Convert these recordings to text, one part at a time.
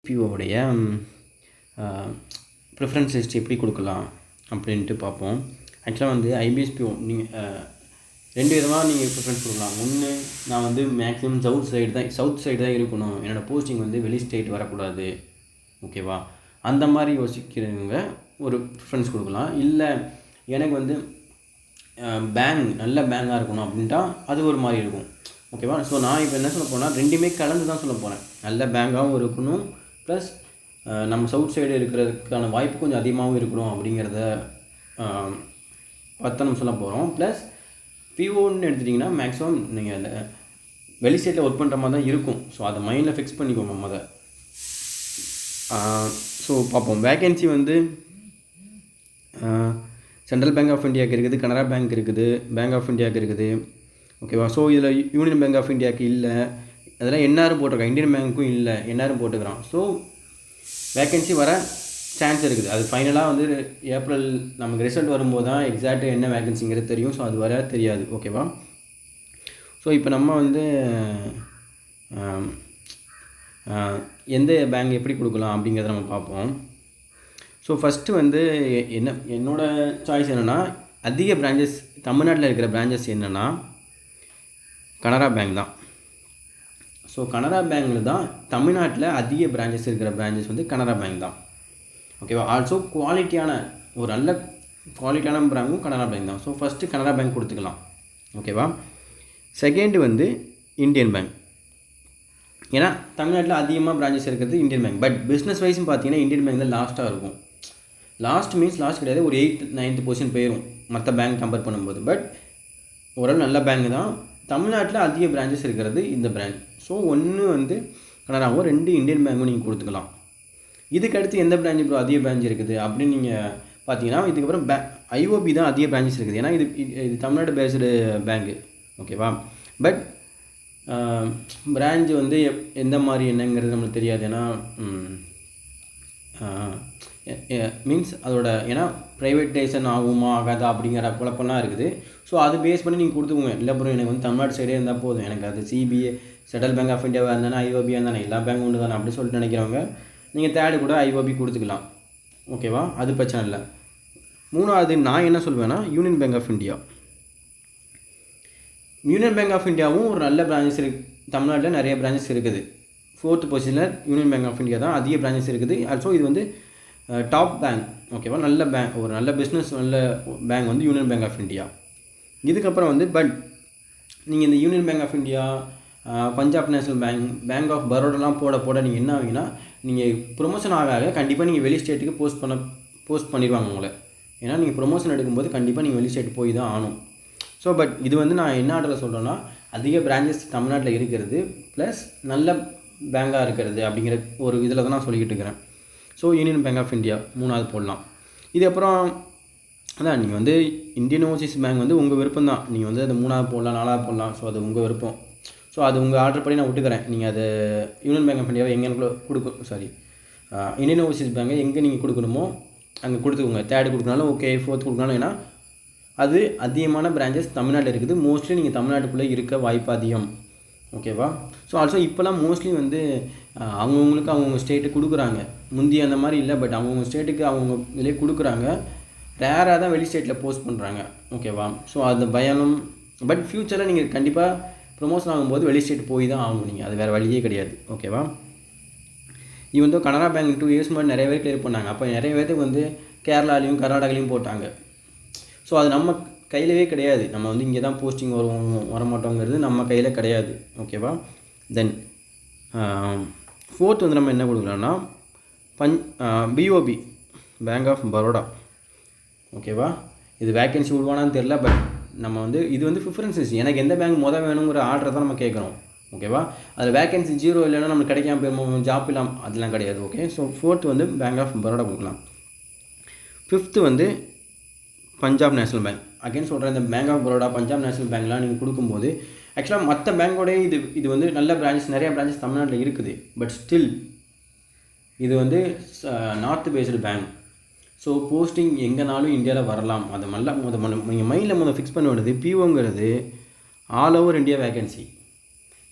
பிஓடைய preference list எப்படி கொடுக்கலாம் அப்படின்ட்டு பார்ப்போம். ஆக்சுவலாக வந்து ஐபிஎஸ் பிஓ நீங்கள் ரெண்டு விதமாக நீங்கள் ப்ரிஃபரன்ஸ் கொடுக்கலாம். ஒன்று, நான் வந்து மேக்ஸிமம் சவுத் சைடு தான் இருக்கணும், என்னோடய போஸ்டிங் வந்து வெளி ஸ்டேட் வரக்கூடாது, ஓகேவா, அந்த மாதிரி யோசிக்கிறவங்க ஒரு ப்ரிஃபரன்ஸ் கொடுக்கலாம். இல்லை எனக்கு வந்து நல்ல பேங்காக இருக்கணும் அப்படின்ட்டா அது ஒரு மாதிரி இருக்கும், ஓகேவா. ஸோ நான் இப்போ என்ன சொல்ல போனால் ரெண்டுமே கலந்து தான் சொல்ல போகிறேன். நல்ல பேங்காகவும் இருக்கணும், ப்ளஸ் நம்ம சவுத் சைடு இருக்கிறதுக்கான வாய்ப்பு கொஞ்சம் அதிகமாகவும் இருக்கணும் அப்படிங்கிறத பார்த்து நம்ம சொல்ல போகிறோம். ப்ளஸ் பிஓன்னு எடுத்துட்டிங்கன்னா மேக்ஸிமம் நீங்கள் அந்த வெளி ஸ்டேட்டில் ஒர்க் பண்ணுற மாதிரி தான் இருக்கும். ஸோ அதை மைண்டில் ஃபிக்ஸ் பண்ணிக்கோங்க மொதல். ஸோ பார்ப்போம். வேக்கன்சி வந்து சென்ட்ரல் பேங்க் ஆஃப் இந்தியாவுக்கு இருக்குது, கனரா பேங்க் இருக்குது, பேங்க் ஆஃப் இந்தியாவுக்கு இருக்குது, ஓகேவா. ஸோ இதில் யூனியன் பேங்க் ஆஃப் இந்தியாவுக்கு இல்லை, அதெல்லாம் என்ஆரும் போட்டிருக்கான், இந்தியன் பேங்க்கும் இல்லை, என்ஆரும் போட்டுக்கிறான். ஸோ வேக்கன்சி வர சான்ஸ் இருக்குது. அது ஃபைனலாக வந்து ஏப்ரல் நமக்கு ரிசல்ட் வரும்போது தான் எக்ஸாக்டாக என்ன வேக்கன்சிங்கிறது தெரியும். ஸோ அது வர தெரியாது, ஓகேவா. ஸோ இப்போ நம்ம வந்து எந்த பேங்க் எப்படி கொடுக்கலாம் அப்படிங்கிறத நம்ம பார்ப்போம். ஸோ ஃபஸ்ட்டு வந்து என்னோடய சாய்ஸ் என்னென்னா, அதிக பிரான்ச்சஸ் தமிழ்நாட்டில் இருக்கிற பிரான்ச்சஸ் என்னென்னா கனரா பேங்க் தான். ஸோ கனரா பேங்கில் தான் தமிழ்நாட்டில் அதிக பிரான்ச்சஸ் இருக்கிற பிரான்ச்சஸ் வந்து கனரா பேங்க் தான், ஓகேவா. ஆல்சோ ஒரு நல்ல குவாலிட்டியான பேங்க்கும் கனரா பேங்க் தான். ஸோ ஃபஸ்ட்டு கனரா பேங்க் கொடுத்துக்கலாம், ஓகேவா. செகண்டு வந்து இந்தியன் பேங்க். ஏன்னா தமிழ்நாட்டில் அதிகமாக பிரான்ச்சஸ் இருக்கிறது இந்தியன் பேங்க். பட் பிஸ்னஸ் வைஸ்னு பார்த்தீங்கன்னா இந்தியன் பேங்க் தான் லாஸ்ட்டாக இருக்கும். லாஸ்ட் கிடையாது, ஒரு 8-9% போயிடும் மற்ற பேங்க் கம்பேர் பண்ணும்போது. பட் ஓரளவு நல்ல பேங்க் தான். தமிழ்நாட்டில் அதிக பிரான்ச்சஸ் இருக்கிறது இந்த பிரான்ச். ஸோ ஒன்று வந்து கனராவும் 2 இந்தியன் பேங்க்கும் நீங்கள் கொடுத்துக்கலாம். இதுக்கடுத்து எந்த பிரான்ச் அதிக பிரான்ச் இருக்குது அப்படின்னு நீங்கள் பார்த்தீங்கன்னா, இதுக்கப்புறம் ஐஓபி தான் அதிக பிரான்ச்சஸ் இருக்குது. ஏன்னா இது தமிழ்நாடு பேஸ்டு பேங்க்கு, ஓகேவா. பட் பிரான்ச் வந்து எந்த மாதிரி என்னங்கிறது நம்மளுக்கு தெரியாது. ஏன்னா மீன்ஸ் அதோட ஏன்னா ப்ரைவேட்டைசேஷன் ஆகுமா ஆகாதா அப்படிங்கிற குழப்பம்லாம் இருக்குது. ஸோ அது பேஸ் பண்ணி நீங்கள் கொடுத்துக்கோங்க. இல்லை அப்புறம் எனக்கு வந்து தமிழ்நாடு சைடே இருந்தால் போதும், எனக்கு அது சிபிஏ சென்ட்ரல் பேங்க் ஆஃப் இந்தியாவாக இருந்தானே ஐஓபியாக இருந்தானே எல்லா பேங்க் ஒன்று தானே அப்படி சொல்லிட்டு நினைக்கிறவங்க நீங்கள் தேர்டு கூட ஐஓபி கொடுத்துக்கலாம், ஓகேவா. அது பிரச்சனை இல்லை. மூணாவது நான் என்ன சொல்வேன்னா union bank of India. Union bank of இந்தியாவும் ஒரு நல்ல பிரான்ச்சஸ் தமிழ்நாட்டில் நிறைய பிரான்ச்சஸ் இருக்குது. 4th பொசிஷனில் யூனியன் பேங்க் ஆஃப் இந்தியா தான் அதிக பிரான்ச்சஸ் இருக்குது. ஆல்சோ இது வந்து டாப் பேங்க், ஓகேவா. நல்ல பேங்க், ஒரு நல்ல பிஸ்னஸ் நல்ல பேங்க் வந்து யூனியன் பேங்க் ஆஃப் இந்தியா. இதுக்கப்புறம் வந்து பட் நீங்கள் இந்த union bank of India, Punjab national bank, bank of பரோடாலாம் போட நீங்கள் என்ன ஆகுங்கன்னா, நீங்கள் ப்ரொமோஷன் ஆக கண்டிப்பாக நீங்கள் வெளி ஸ்டேட்டுக்கு போஸ்ட் பண்ணிடுவாங்க உங்களை. ஏன்னா நீங்கள் ப்ரொமோஷன் எடுக்கும்போது கண்டிப்பாக நீங்கள் வெளி ஸ்டேட் போய் தான் ஆகணும். ஸோ பட் இது வந்து நான் என்ன ஆர்டரில் சொல்கிறேன்னா, அதிக பிரான்ச்சஸ் தமிழ்நாட்டில் இருக்கிறது ப்ளஸ் நல்ல பேங்காக இருக்கிறது அப்படிங்கிற ஒரு இதில் தான் நான் சொல்லிக்கிட்டு இருக்கிறேன். So Union bank of India 3வது போடலாம். இது அப்புறம் அதான் நீங்கள் வந்து இந்தியன் ஓவர்சீஸ் பேங்க் வந்து உங்கள் விருப்பம் தான். நீங்கள் வந்து அது 3வது போடலாம், 4வது போடலாம். ஸோ அது உங்கள் விருப்பம். ஸோ அது உங்கள் ஆர்டர் படி நான் விட்டுக்கிறேன். நீங்கள் அது யூனியன் பேங்க் ஆஃப் இந்தியாவை எங்கே இந்தியன் ஓவர்சீஸ் பேங்கை எங்கே நீங்கள் கொடுக்கணுமோ அங்கே கொடுத்துக்கோங்க. தேர்டு கொடுக்கனாலும் ஓகே, 4th கொடுக்கனாலும். ஏன்னா அது அதிகமான பிரான்ச்சஸ் தமிழ்நாட்டில் இருக்குது. மோஸ்ட்லி நீங்கள் தமிழ்நாட்டுக்குள்ளே இருக்க வாய்ப்பு அதிகம், ஓகேவா. ஸோ ஆல்சோ இப்போலாம் மோஸ்ட்லி வந்து அவங்கவுங்களுக்கு அவங்கவுங்க ஸ்டேட்டு கொடுக்குறாங்க. முந்தி அந்த மாதிரி இல்லை, பட் அவங்கவுங்க ஸ்டேட்டுக்கு அவங்க இதிலே கொடுக்குறாங்க. ரேராக தான் வெளி ஸ்டேட்டில் போஸ்ட் பண்ணுறாங்க, ஓகேவா. ஸோ அந்த பயம். பட் ஃப்யூச்சரில் நீங்கள் கண்டிப்பாக ப்ரொமோஷன் ஆகும்போது வெளி ஸ்டேட் போய் தான் ஆகணும் நீங்கள், அது வேறு வழியே கிடையாது, ஓகேவா. இது வந்து கனரா பேங்க் 2 இயர்ஸ் முன்னாடி நிறைய பேர் கிளியர் பண்ணாங்க. அப்போ நிறைய பேருக்கு வந்து கேரளாலையும் கர்நாடகாலையும் போட்டாங்க. ஸோ அது நம்ம கையிலவே கிடையாது. நம்ம வந்து இங்கே தான் போஸ்டிங் வரமாட்டோங்கிறது நம்ம கையில் கிடையாது, ஓகேவா. தென் 4th வந்து நம்ம என்ன கொடுக்கலாம்னா பிஓபி, பேங்க் ஆஃப் பரோடா, ஓகேவா. இது வேக்கன்சி விடுவானான்னு தெரில. பட் நம்ம வந்து இது வந்து ப்ரிஃபரன்ஸஸ். எனக்கு எந்த பேங்க் வேணுங்கிற ஆர்டரை தான் நம்ம கேட்குறோம், ஓகேவா. அதில் வேக்கன்சி 0 இல்லைன்னா நம்மளுக்கு கிடைக்காம போய் ஜாப் இல்லாமல் அதெல்லாம் கிடையாது, ஓகே. ஸோ 4th வந்து பேங்க் ஆஃப் பரோடா கொடுக்கலாம். 5th வந்து பஞ்சாப் நேஷனல் பேங்க். அகைன் சொல்கிறேன், இந்த bank of Baroda, Punjab national பேங்க்லாம் நீங்கள் கொடுக்கும்போது ஆக்சுவலாக மற்ற பேங்கோடய இது வந்து நல்ல பிரான்ச்சஸ், நிறைய பிரான்ச்சஸ் தமிழ்நாட்டில் இருக்குது. பட் ஸ்டில் இது வந்து north based bank. So posting எங்கேனாலும் இந்தியாவில் வரலாம். அதை நல்லா நீங்கள் மைண்டில் ஃபிக்ஸ் பண்ண வேண்டியது, பிஓங்கிறது ஆல் ஓவர் இந்தியா வேக்கன்சி.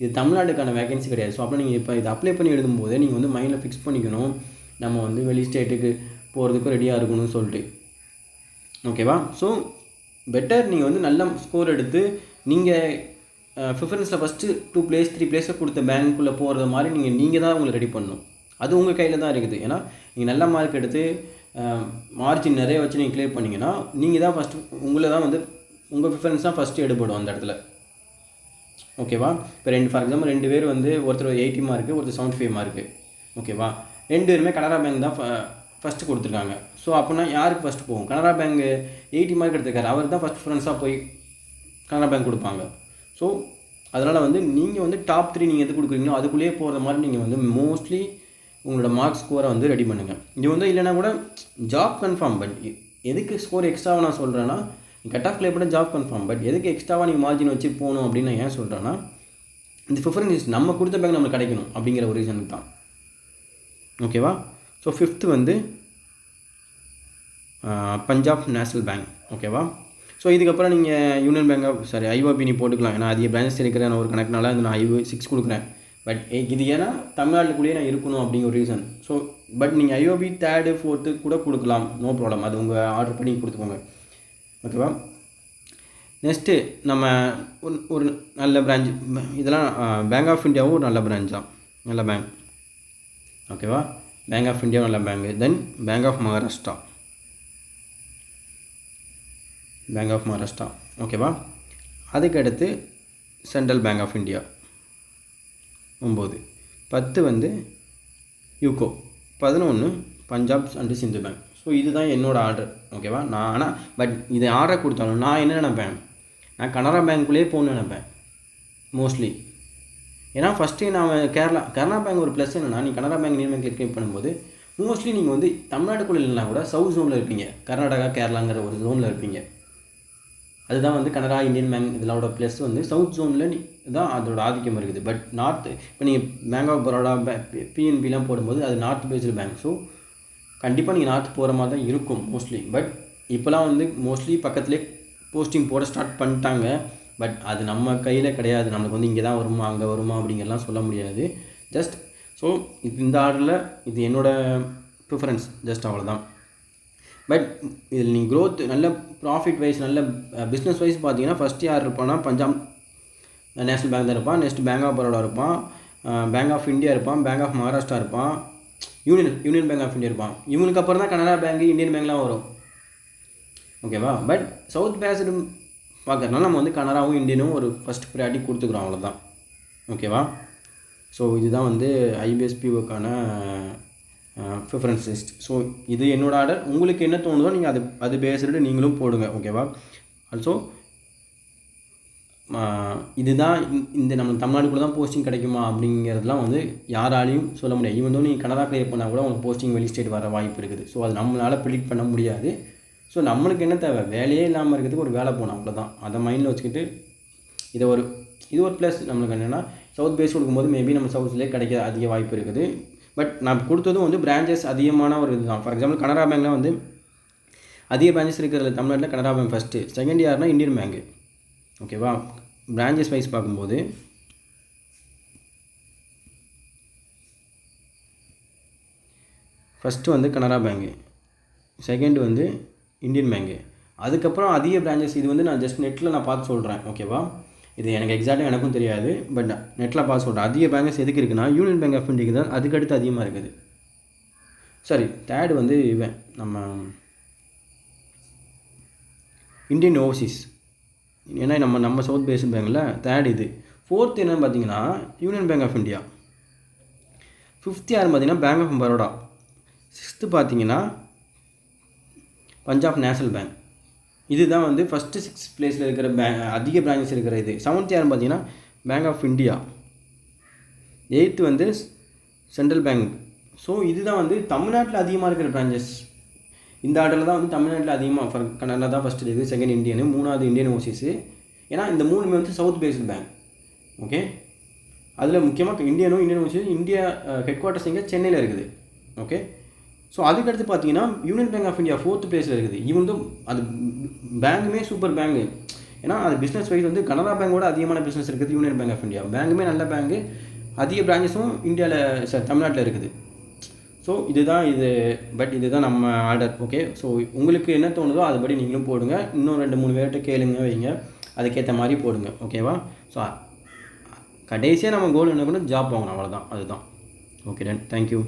இது தமிழ்நாட்டுக்கான வேகன்சி கிடையாது. ஸோ அப்போ நீங்கள் இப்போ இதை அப்ளை பண்ணி எழுதும்போது நீங்கள் வந்து மைண்டில் ஃபிக்ஸ் பண்ணிக்கணும், நம்ம வந்து வெளி ஸ்டேட்டுக்கு போகிறதுக்கும் ரெடியாக இருக்கணும்னு சொல்லிட்டு. ஓகேவா? ஸோ பெட்டர் நீங்கள் வந்து நல்ல ஸ்கோர் எடுத்து நீங்கள் ப்ரிஃபரன்ஸில் ஃபஸ்ட்டு 2 பிளேஸ் 3 பிளேஸில் கொடுத்த பேங்க்குள்ளே போகிறது மாதிரி நீங்கள் தான் உங்களை ரெடி பண்ணணும். அது உங்கள் கையில் தான் இருக்குது. ஏன்னா நீங்கள் நல்ல மார்க் எடுத்து மார்ஜின் நிறைய வச்சு நீங்கள் கிளியர் பண்ணிங்கன்னா நீங்கள் தான் ஃபஸ்ட்டு உங்களை தான் வந்து உங்கள் ப்ரிஃபரன்ஸ் தான் ஃபஸ்ட்டு எடுபடும் அந்த இடத்துல. ஓகேவா? இப்போ ஃபார் எக்ஸாம்பிள் 2 பேர் வந்து ஒருத்தர் 80 மார்க்கு, ஒருத்தர் 75 மார்க்கு. ஓகேவா? 2 பேருமே கனரா பேங்க் தான் ஃபஸ்ட்டு கொடுத்துருக்காங்க. ஸோ அப்படின்னா யாருக்கு ஃபஸ்ட்டு போகும்? கனரா பேங்க் 80 மார்க் எடுத்துருக்காரு, அவர் தான் ஃபஸ்ட் ப்ரிஃபரன்ஸாக போய் கனரா பேங்க் கொடுப்பாங்க. ஸோ அதனால் வந்து நீங்கள் வந்து டாப் 3 நீங்கள் எது கொடுக்குறீங்களோ அதுக்குள்ளேயே போகிற மாதிரி நீங்கள் வந்து மோஸ்ட்லி உங்களோட மார்க் ஸ்கோரை வந்து ரெடி பண்ணுங்கள். இது வந்து இல்லைனா கூட ஜாப் கன்ஃபார்ம். பட் எதுக்கு ஸ்கோர் எக்ஸ்ட்ராவாக நான் சொல்கிறேன்னா, கட் ஆஃப் கிளியர் பண்ண ஜாப் கன்ஃபார்ம். பட் எதுக்கு எக்ஸ்ட்ராவாக நீங்கள் மார்ஜின் வச்சு போகணும் அப்படின்னு நான் ஏன் சொல்கிறேன்னா, இந்த ப்ரிஃபரன்ஸ் நம்ம கொடுத்த பேங்க் நம்மளுக்கு கிடைக்கணும் அப்படிங்கிற ஒரு ரீசனுக்கு தான். ஓகேவா? ஸோ 5th வந்து பஞ்சாப் நேஷ்னல் பேங்க். ஓகேவா? ஸோ இதுக்கப்புறம் நீங்கள் யூனியன் பேங்க் ஐஓபி நீ போட்டுக்கலாம். ஏன்னா அதிக பிரான்ச்சஸ் இருக்கிற ஒரு கணக்குனால நான் I6 கொடுக்குறேன். பட் இது ஏன்னா தமிழ்நாட்டுக்குள்ளேயே நான் இருக்கணும் அப்படிங்கிற ஒரு ரீசன். ஸோ பட் நீங்கள் ஐஓபி 3rd 4th கூட கொடுக்கலாம், நோ ப்ராப்ளம். அது உங்கள் ஆர்டர் பண்ணி கொடுத்துக்கோங்க. ஓகேவா? நெக்ஸ்ட்டு நம்ம ஒரு நல்ல பிரான்ச், இதெல்லாம் பேங்க் ஆஃப் இந்தியாவும் ஒரு நல்ல பிரான்ச் தான், நல்ல பேங்க். ஓகேவா? பேங்க் ஆஃப் இந்தியா நல்ல பேங்க். Then Bank of Maharashtra, Bank of Maharashtra. ஓகேவா? அதுக்கடுத்து சென்ட்ரல் பேங்க் ஆஃப் இந்தியா 9. 10 வந்து UCO. 11 Punjab and Sind Bank. So இதுதான் என்னோடய ஆர்டர். ஓகேவா? நான் ஆனால் பட் இதை ஆர்டர் கொடுத்தாலும் நான் என்ன நினைப்பேன், நான் கனரா பேங்க்குள்ளேயே போகணுன்னு நினைப்பேன் மோஸ்ட்லி. ஏன்னா ஃபஸ்ட்டு நான் கனரா பேங்க் ஒரு ப்ளஸ் என்னென்னா, நீங்கள் Canara bank union bank click பண்ணும்போது மோஸ்ட்லி நீங்கள் வந்து தமிழ்நாட்டுக்குள்ளே இல்லைனா கூட சவுத் ஜோனில் இருப்பீங்க, கர்நாடகா கேரளாங்கிற ஒரு ஜோனில் இருப்பீங்க. அதுதான் வந்து கனரா இந்தியன் பேங்க் இதோட ப்ளஸ் வந்து சவுத் ஜோனில் தான் அதோட ஆதிக்கம் இருக்குது. பட் நார்த் இப்போ நீங்கள் பேங்க் ஆஃப் பரோடா பிஎன்பிலாம் போடும்போது அது நார்த் பேஸ்டு பேங்க். ஸோ கண்டிப்பாக நீங்கள் நார்த் போகிற மாதிரி தான் இருக்கும் மோஸ்ட்லி. பட் இப்போலாம் வந்து மோஸ்ட்லி பக்கத்துலேயே போஸ்டிங் போட ஸ்டார்ட் பண்ணிட்டாங்க. பட் அது நம்ம கையில் கிடையாது. நம்மளுக்கு வந்து இங்கே தான் வருமா அங்கே வருமா அப்படிங்கிறலாம் சொல்ல முடியாது. ஜஸ்ட் ஸோ இந்த ஆர்டரில் இது என்னோடய ப்ரிஃபரன்ஸ், ஜஸ்ட் அவ்வளோதான். பட் இதில் நீங்கள் க்ரோத் நல்ல ப்ராஃபிட் வைஸ் நல்ல பிஸ்னஸ் வைஸ் பார்த்தீங்கன்னா ஃபஸ்ட்டு யார் இருப்பான்னா பஞ்சாப் நேஷ்னல் பேங்க் தான் இருப்பான். நெக்ஸ்ட் பேங்க் ஆஃப் பரோடா இருப்பான், பேங்க் ஆஃப் இந்தியா இருப்பான், பேங்க் ஆஃப் மகாராஷ்டிரா இருப்பான், யூனியன் பேங்க் ஆஃப் இந்தியா இருப்பான். இவங்களுக்கு அப்புறம் தான் கனரா பேங்க் இந்தியன் பேங்க்லாம் வரும். ஓகேவா? பட் சவுத் பேஸ்டு பார்க்கறதுனால நம்ம வந்து கனராவும் இந்தியனும் ஒரு ஃபஸ்ட் ப்ரையாரிட்டி கொடுத்துக்குறோம், அவ்வளோதான். ஓகேவா? ஸோ இதுதான் வந்து ஐபிஎஸ்பிஓக்கான ப்ரிஃபரன்ஸ் லிஸ்ட். ஸோ இது என்னோடய ஆர்டர். உங்களுக்கு என்ன தோணுதோ நீங்கள் அது பேஸ்டு நீங்களும் போடுங்க. ஓகேவா? ஆல்சோ இதுதான் இந்த நம்ம தமிழ்நாடுக்குள்ளே தான் போஸ்டிங் கிடைக்குமா அப்படிங்கிறதுலாம் வந்து யாராலையும் சொல்ல முடியாது. ஈவன் நீங்கள் கனரா கிளியர் பண்ணால் கூட உங்களுக்கு போஸ்டிங் வெளி ஸ்டேட் வர வாய்ப்பு இருக்குது. ஸோ அது நம்மளால் ப்ரிடிக்ட் பண்ண முடியாது. ஸோ நம்மளுக்கு என்ன தேவை, வேலையே இல்லாமல் இருக்கிறதுக்கு ஒரு வேலை போகணும், அவ்வளோதான். அதை மைண்டில் வச்சுக்கிட்டு இது ஒரு ப்ளஸ். நம்மளுக்கு என்னென்னா சவுத் பேஸ் கொடுக்கும்போது மேபி நம்ம சவுத்லேயே கிடைக்க அதிக வாய்ப்பு இருக்குது. பட் நான் கொடுத்ததும் வந்து பிரான்ச்சஸ் அதிகமான ஒரு இது தான். ஃபார் எக்ஸாம்பிள் கனரா பேங்க்லாம் வந்து அதிக பிரான்ச்சஸ் இருக்கிறது தமிழ்நாட்டில் கனரா பேங்க் ஃபஸ்ட்டு, செகண்ட் யார்னா இந்தியன் பேங்க். ஓகேவா? பிரான்ச்சஸ் வைஸ் பார்க்கும்போது ஃபஸ்ட்டு வந்து கனரா பேங்கு, செகண்ட் வந்து இந்தியன் பேங்கு, அதுக்கப்புறம் அதிக பிரான்ச்சஸ். இது வந்து நான் ஜஸ்ட் நெட்டில் நான் பார்த்து சொல்கிறேன். ஓகேவா? இது எனக்கு எக்ஸாக்டாக எனக்கும் தெரியாது. பட் நெட்டில் பார்த்து சொல்கிறேன். அதிக பேங்க்ஸ் எதுக்கு இருக்குன்னா யூனியன் பேங்க் ஆஃப் இந்தியாவுக்கு தான் அதுக்கடுத்து அதிகமாக இருக்குது. சரி, தேர்டு வந்து இவன் நம்ம இந்தியன் ஓவர்சீஸ். ஏன்னா நம்ம சவுத் பேஸ்ட் பேங்கில் தேர்ட் இது. ஃபோர்த் என்னென்னு பார்த்தீங்கன்னா union bank of India. 5th யாருன்னு பார்த்தீங்கன்னா பேங்க் ஆஃப் பரோடா. 6th பார்த்தீங்கன்னா பஞ்சாப் நேஷ்னல் பேங்க். இதுதான் வந்து ஃபஸ்ட்டு 6th பிளேஸில் இருக்கிற அதிக பிரான்ச்சஸ் இருக்கிற இது. 7th யாருன்னு பார்த்தீங்கன்னா பேங்க் ஆஃப் இந்தியா. 8th வந்து சென்ட்ரல் பேங்க். ஸோ இதுதான் வந்து தமிழ்நாட்டில் அதிகமாக இருக்கிற பிரான்ச்சஸ். இந்த ஆர்டரில் தான் வந்து தமிழ்நாட்டில் அதிகமாக கனரா தான் ஃபஸ்ட்டு இருக்குது, செகண்ட் இந்தியனு, 3வது இந்தியன் ஓவர்சீஸு. ஏன்னா இந்த 3மே வந்து சவுத் பேஸ்டு பேங்க். ஓகே, அதில் முக்கியமாக Indian Overseas India head quarters இங்கே சென்னையில் இருக்குது. ஓகே, ஸோ அதுக்கடுத்து பார்த்தீங்கன்னா union bank of India 4th பிளேஸில் இருக்குது. இவன் வந்து அது பேங்க்குமே சூப்பர் பேங்கு. ஏன்னா அது பிஸ்னஸ் வைஸ் வந்து கனரா பேங்கோட அதிகமான பிஸ்னஸ் இருக்குது யூனியன் பேங்க் ஆஃப் இந்தியா. பேங்குமே நல்ல பேங்கு, அதிக பிரான்ச்சஸும் இந்தியாவில் தமிழ்நாட்டில் இருக்குது. ஸோ இதுதான் நம்ம ஆர்டர். ஓகே, ஸோ உங்களுக்கு என்ன தோணுதோ அதுபடி நீங்களும் போடுங்க. இன்னும் 2-3 பேர்கிட்ட கேளுங்க, வைங்க, அதுக்கேற்ற மாதிரி போடுங்க. ஓகேவா? ஸோ கடைசியாக நம்ம கோல் என்ன கூட ஜாப் வாங்கணும், அவ்வளோதான். அதுதான். Okay done, thank you.